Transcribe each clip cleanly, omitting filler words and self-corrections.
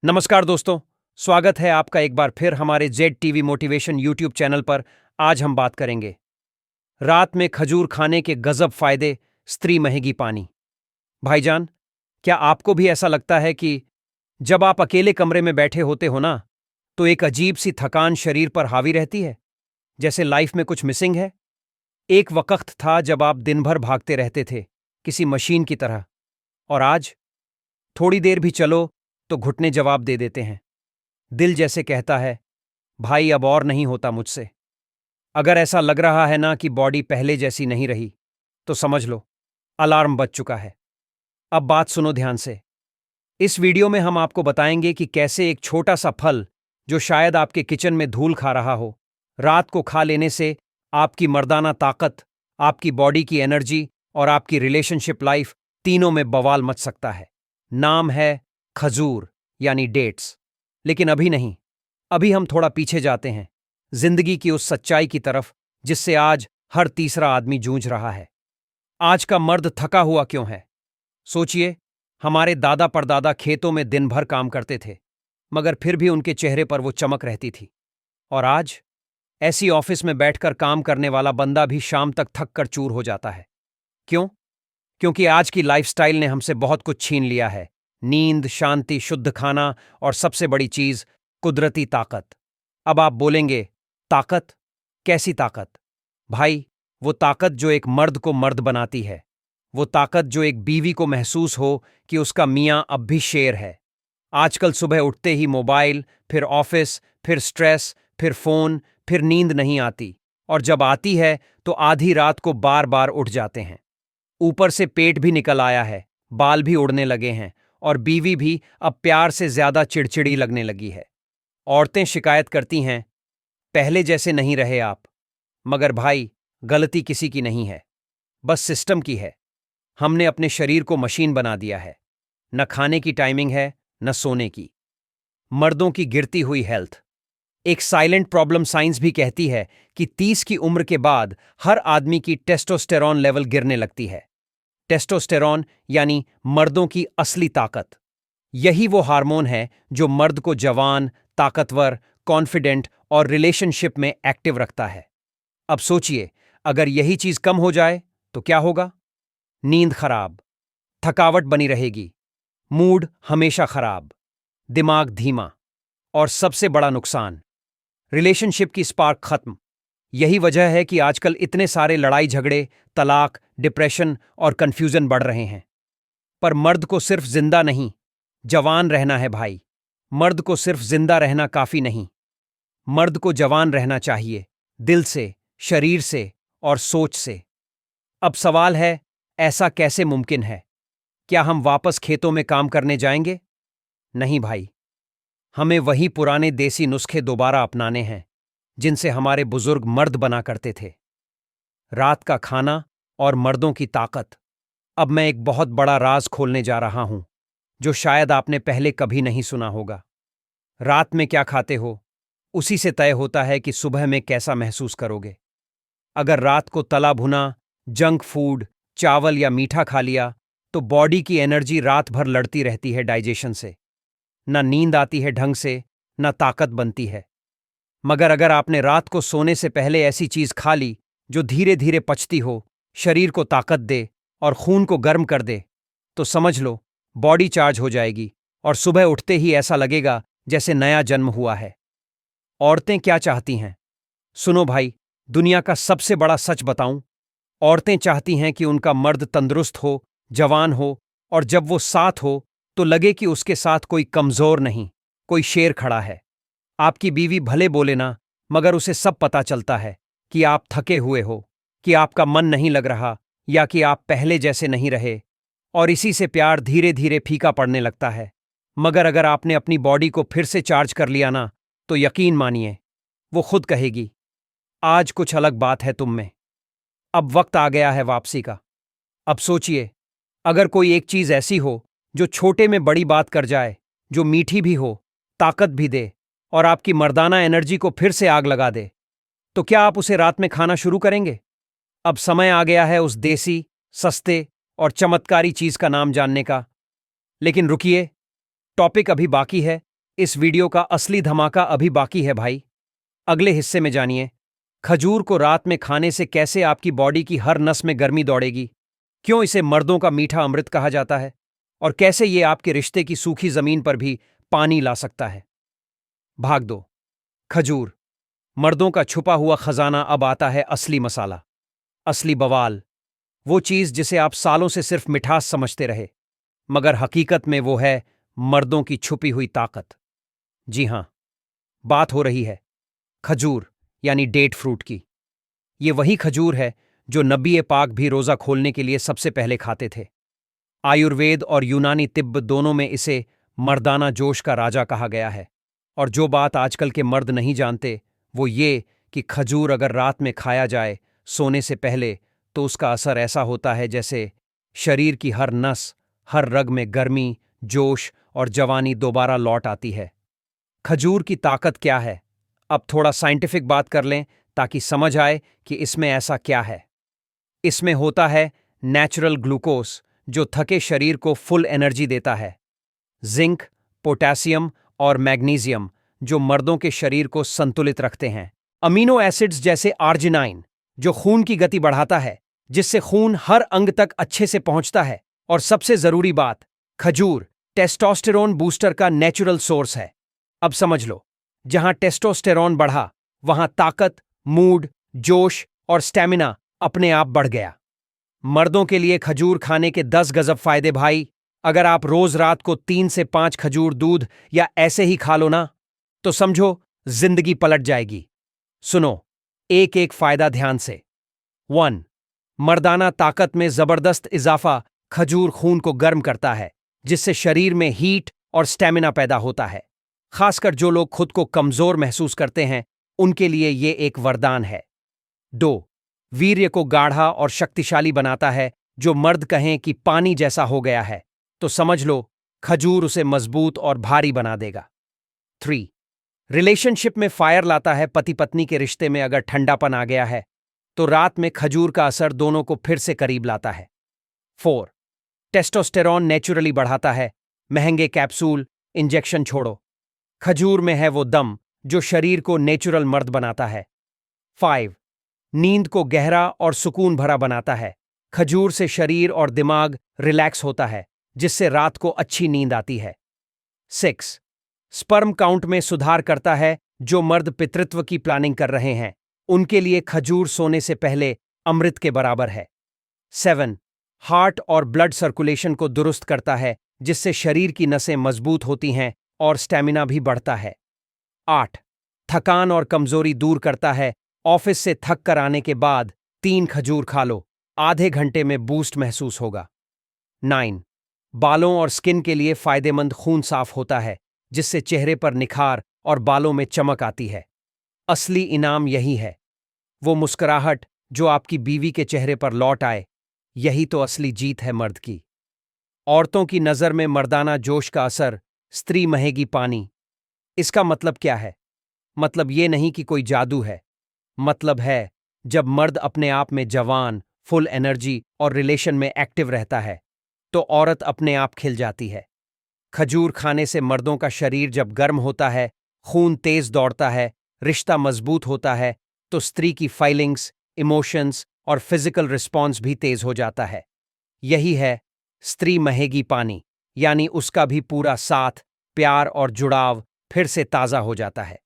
नमस्कार दोस्तों, स्वागत है आपका एक बार फिर हमारे Z TV motivation YouTube channel पर। आज हम बात करेंगे रात में खजूर खाने के गजब फायदे, स्त्री महंगी पानी। भाईजान, क्या आपको भी ऐसा लगता है कि जब आप अकेले कमरे में बैठे होते हो ना, तो एक अजीब सी थकान शरीर पर हावी रहती है, जैसे लाइफ में कुछ मिसिंग है। एक वक्त था जब आप दिन भर भागते रहते थे, किसी मशीन की तरह, और आज थोड़ी देर भी चलो तो घुटने जवाब दे देते हैं। दिल जैसे कहता है, भाई अब और नहीं होता मुझसे। अगर ऐसा लग रहा है ना कि बॉडी पहले जैसी नहीं रही, तो समझ लो अलार्म बज चुका है। अब बात सुनो ध्यान से। इस वीडियो में हम आपको बताएंगे कि कैसे एक छोटा सा फल, जो शायद आपके किचन में धूल खा रहा हो, रात को खा लेने से आपकी मर्दाना ताकत, आपकी बॉडी की एनर्जी और आपकी रिलेशनशिप लाइफ तीनों में बवाल मच सकता है। नाम है खजूर, यानी डेट्स। लेकिन अभी नहीं, अभी हम थोड़ा पीछे जाते हैं, जिंदगी की उस सच्चाई की तरफ जिससे आज हर तीसरा आदमी जूझ रहा है। आज का मर्द थका हुआ क्यों है? सोचिए, हमारे दादा परदादा खेतों में दिन भर काम करते थे, मगर फिर भी उनके चेहरे पर वो चमक रहती थी। और आज ऐसी ऑफिस में बैठकर काम करने वाला बंदा भी शाम तक थक कर चूर हो जाता है। क्यों? क्योंकि आज की लाइफस्टाइल ने हमसे बहुत कुछ छीन लिया है। नींद, शांति, शुद्ध खाना और सबसे बड़ी चीज, कुदरती ताकत। अब आप बोलेंगे, ताकत? कैसी ताकत? भाई, वो ताकत जो एक मर्द को मर्द बनाती है। वो ताकत जो एक बीवी को महसूस हो कि उसका मियां अब भी शेर है। आजकल सुबह उठते ही मोबाइल, फिर ऑफिस, फिर स्ट्रेस, फिर फोन, फिर नींद नहीं आती, और जब आती है तो आधी रात को बार बार उठ जाते हैं। ऊपर से पेट भी निकल आया है, बाल भी उड़ने लगे हैं, और बीवी भी अब प्यार से ज्यादा चिड़चिड़ी लगने लगी है। औरतें शिकायत करती हैं, पहले जैसे नहीं रहे आप। मगर भाई, गलती किसी की नहीं है, बस सिस्टम की है। हमने अपने शरीर को मशीन बना दिया है। न खाने की टाइमिंग है, न सोने की। मर्दों की गिरती हुई हेल्थ, एक साइलेंट प्रॉब्लम साइंस भी कहती है कि 30 की उम्र के बाद हर आदमी की टेस्टोस्टेरॉन लेवल गिरने लगती है। टेस्टोस्टेरॉन यानी मर्दों की असली ताकत। यही वो हार्मोन है जो मर्द को जवान, ताकतवर, कॉन्फिडेंट और रिलेशनशिप में एक्टिव रखता है। अब सोचिए, अगर यही चीज कम हो जाए तो क्या होगा? नींद खराब, थकावट बनी रहेगी, मूड हमेशा खराब, दिमाग धीमा, और सबसे बड़ा नुकसान, रिलेशनशिप की स्पार्क खत्म। यही वजह है कि आजकल इतने सारे लड़ाई झगड़े, तलाक, डिप्रेशन और कंफ्यूजन बढ़ रहे हैं। पर मर्द को सिर्फ जिंदा नहीं, जवान रहना है भाई। मर्द को सिर्फ जिंदा रहना काफी नहीं, मर्द को जवान रहना चाहिए, दिल से, शरीर से और सोच से। अब सवाल है, ऐसा कैसे मुमकिन है? क्या हम वापस खेतों में काम करने जाएंगे? नहीं भाई, हमें वही पुराने देसी नुस्खे दोबारा अपनाने हैं, जिनसे हमारे बुजुर्ग मर्द बना करते थे। रात का खाना और मर्दों की ताकत। अब मैं एक बहुत बड़ा राज खोलने जा रहा हूं, जो शायद आपने पहले कभी नहीं सुना होगा। रात में क्या खाते हो, उसी से तय होता है कि सुबह में कैसा महसूस करोगे। अगर रात को तला भुना, जंक फूड, चावल या मीठा खा लिया, तो बॉडी की एनर्जी रात भर लड़ती रहती है डाइजेशन से। न नींद आती है ढंग से, न ताकत बनती है। मगर अगर आपने रात को सोने से पहले ऐसी चीज खा ली जो धीरे धीरे पचती हो, शरीर को ताकत दे और खून को गर्म कर दे, तो समझ लो बॉडी चार्ज हो जाएगी, और सुबह उठते ही ऐसा लगेगा जैसे नया जन्म हुआ है। औरतें क्या चाहती हैं? सुनो भाई, दुनिया का सबसे बड़ा सच बताऊं, औरतें चाहती हैं कि उनका मर्द तंदुरुस्त हो, जवान हो, और जब वो साथ हो तो लगे कि उसके साथ कोई कमजोर नहीं, कोई शेर खड़ा है। आपकी बीवी भले बोले ना, मगर उसे सब पता चलता है कि आप थके हुए हो, कि आपका मन नहीं लग रहा, या कि आप पहले जैसे नहीं रहे, और इसी से प्यार धीरे धीरे फीका पड़ने लगता है। मगर अगर आपने अपनी बॉडी को फिर से चार्ज कर लिया ना, तो यकीन मानिए, वो खुद कहेगी, आज कुछ अलग बात है तुम में। अब वक्त आ गया है वापसी का। अब सोचिए, अगर कोई एक चीज ऐसी हो जो छोटे में बड़ी बात कर जाए, जो मीठी भी हो, ताकत भी दे, और आपकी मर्दाना एनर्जी को फिर से आग लगा दे, तो क्या आप उसे रात में खाना शुरू करेंगे? अब समय आ गया है उस देसी, सस्ते और चमत्कारी चीज का नाम जानने का। लेकिन रुकिए, टॉपिक अभी बाकी है। इस वीडियो का असली धमाका अभी बाकी है भाई। अगले हिस्से में जानिए खजूर को रात में खाने से कैसे आपकी बॉडी की हर नस में गर्मी दौड़ेगी, क्यों इसे मर्दों का मीठा अमृत कहा जाता है, और कैसे ये आपके रिश्ते की सूखी जमीन पर भी पानी ला सकता है। भाग दो। खजूर, मर्दों का छुपा हुआ खजाना। अब आता है असली मसाला, असली बवाल, वो चीज जिसे आप सालों से सिर्फ मिठास समझते रहे, मगर हकीकत में वो है मर्दों की छुपी हुई ताकत। जी हां, बात हो रही है खजूर यानी डेट फ्रूट की। ये वही खजूर है जो नबी पाक भी रोजा खोलने के लिए सबसे पहले खाते थे। आयुर्वेद और यूनानी तिब्ब दोनों में इसे मर्दाना जोश का राजा कहा गया है। और जो बात आजकल के मर्द नहीं जानते वो ये कि खजूर अगर रात में खाया जाए सोने से पहले तो उसका असर ऐसा होता है जैसे शरीर की हर नस, हर रग में गर्मी, जोश और जवानी दोबारा लौट आती है। खजूर की ताकत क्या है? अब थोड़ा साइंटिफिक बात कर लें ताकि समझ आए कि इसमें ऐसा क्या है। इसमें होता है नेचुरल ग्लूकोज जो थके शरीर को फुल एनर्जी देता है, जिंक, पोटेशियम और मैग्नीशियम जो मर्दों के शरीर को संतुलित रखते हैं, अमीनो एसिड्स जैसे आर्जिनाइन जो खून की गति बढ़ाता है जिससे खून हर अंग तक अच्छे से पहुंचता है, और सबसे जरूरी बात, खजूर टेस्टोस्टेरोन बूस्टर का नेचुरल सोर्स है। अब समझ लो, जहां टेस्टोस्टेरोन बढ़ा वहां ताकत, मूड, जोश और स्टैमिना अपने आप बढ़ गया। मर्दों के लिए खजूर खाने के 10 गजब फायदे भाई। अगर आप रोज रात को 3 से 5 खजूर दूध या ऐसे ही खा लो ना, तो समझो जिंदगी पलट जाएगी। सुनो एक एक फायदा ध्यान से। 1. मर्दाना ताकत में जबरदस्त इजाफा। खजूर खून को गर्म करता है जिससे शरीर में हीट और स्टैमिना पैदा होता है। खासकर जो लोग खुद को कमजोर महसूस करते हैं उनके लिए ये एक वरदान है। 2. वीर्य को गाढ़ा और शक्तिशाली बनाता है। जो मर्द कहें कि पानी जैसा हो गया है तो समझ लो खजूर उसे मजबूत और भारी बना देगा। 3. रिलेशनशिप में फायर लाता है। पति पत्नी के रिश्ते में अगर ठंडापन आ गया है तो रात में खजूर का असर दोनों को फिर से करीब लाता है। 4. टेस्टोस्टेरोन नेचुरली बढ़ाता है। महंगे कैप्सूल, इंजेक्शन छोड़ो, खजूर में है वो दम जो शरीर को नेचुरल मर्द बनाता है। 5. नींद को गहरा और सुकून भरा बनाता है। खजूर से शरीर और दिमाग रिलैक्स होता है जिससे रात को अच्छी नींद आती है। 6. स्पर्म काउंट में सुधार करता है। जो मर्द पितृत्व की प्लानिंग कर रहे हैं उनके लिए खजूर सोने से पहले अमृत के बराबर है। 7. हार्ट और ब्लड सर्कुलेशन को दुरुस्त करता है जिससे शरीर की नसें मजबूत होती हैं और स्टैमिना भी बढ़ता है। 8. थकान और कमजोरी दूर करता है। ऑफिस से थक कर आने के बाद 3 खजूर खा लो, आधे घंटे में बूस्ट महसूस होगा। 9. बालों और स्किन के लिए फायदेमंद। खून साफ होता है जिससे चेहरे पर निखार और बालों में चमक आती है। असली इनाम यही है, वो मुस्कुराहट जो आपकी बीवी के चेहरे पर लौट आए। यही तो असली जीत है मर्द की। औरतों की नजर में मर्दाना जोश का असर। स्त्री महेगी पानी। इसका मतलब क्या है? मतलब ये नहीं कि कोई जादू है। मतलब है जब मर्द अपने आप में जवान, फुल एनर्जी और रिलेशन में एक्टिव रहता है तो औरत अपने आप खिल जाती है। खजूर खाने से मर्दों का शरीर जब गर्म होता है, खून तेज दौड़ता है, रिश्ता मजबूत होता है, तो स्त्री की फीलिंग्स, इमोशंस और फिजिकल रिस्पॉन्स भी तेज हो जाता है। यही है स्त्री महेगी पानी, यानी उसका भी पूरा साथ, प्यार और जुड़ाव फिर से ताज़ा हो जाता है।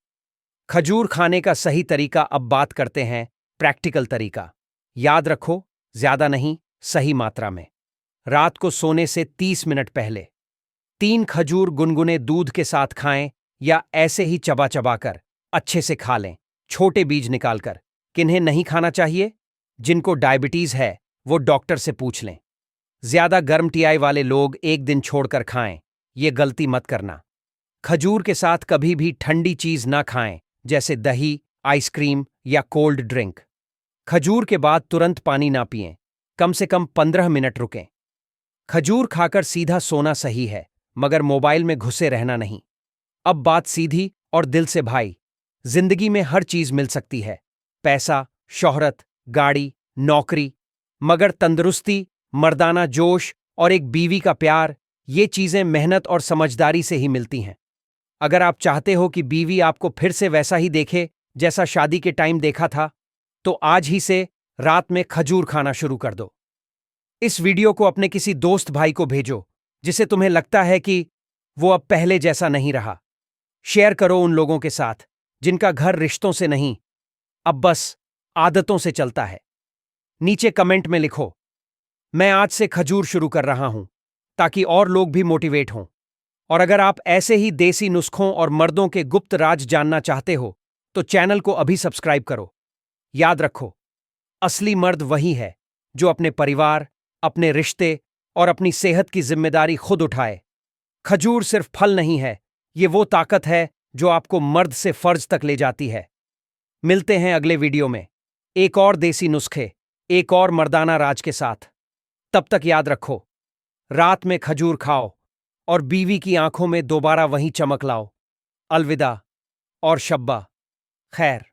खजूर खाने का सही तरीका अब बात करते हैं, प्रैक्टिकल तरीका। याद रखो, ज्यादा नहीं, सही मात्रा में। रात को सोने से 30 मिनट पहले 3 खजूर गुनगुने दूध के साथ खाएं या ऐसे ही चबा चबा कर अच्छे से खा लें, छोटे बीज निकालकर। किन्हें नहीं खाना चाहिए? जिनको डायबिटीज है वो डॉक्टर से पूछ लें। ज्यादा गर्म टीआई वाले लोग एक दिन छोड़कर खाएं, ये गलती मत करना। खजूर के साथ कभी भी ठंडी चीज ना खाएं जैसे दही, आइसक्रीम या कोल्ड ड्रिंक। खजूर के बाद तुरंत पानी ना पिएं, कम से कम 15 मिनट रुकें। खजूर खाकर सीधा सोना सही है, मगर मोबाइल में घुसे रहना नहीं। अब बात सीधी और दिल से भाई। जिंदगी में हर चीज मिल सकती है, पैसा, शोहरत, गाड़ी, नौकरी, मगर तंदुरुस्ती, मर्दाना जोश और एक बीवी का प्यार, ये चीजें मेहनत और समझदारी से ही मिलती हैं। अगर आप चाहते हो कि बीवी आपको फिर से वैसा ही देखे जैसा शादी के टाइम देखा था, तो आज ही से रात में खजूर खाना शुरू कर दो। इस वीडियो को अपने किसी दोस्त भाई को भेजो जिसे तुम्हें लगता है कि वो अब पहले जैसा नहीं रहा। शेयर करो उन लोगों के साथ जिनका घर रिश्तों से नहीं, अब बस आदतों से चलता है। नीचे कमेंट में लिखो, मैं आज से खजूर शुरू कर रहा हूं, ताकि और लोग भी मोटिवेट हों। और अगर आप ऐसे ही देसी नुस्खों और मर्दों के गुप्त राज जानना चाहते हो, तो चैनल को अभी सब्सक्राइब करो। याद रखो, असली मर्द वही है जो अपने परिवार, अपने रिश्ते और अपनी सेहत की जिम्मेदारी खुद उठाए। खजूर सिर्फ फल नहीं है, ये वो ताकत है जो आपको मर्द से फर्ज तक ले जाती है। मिलते हैं अगले वीडियो में एक और देसी नुस्खे, एक और मर्दाना राज के साथ। तब तक याद रखो, रात में खजूर खाओ और बीवी की आंखों में दोबारा वही चमक लाओ। अलविदा और शब्बा खैर।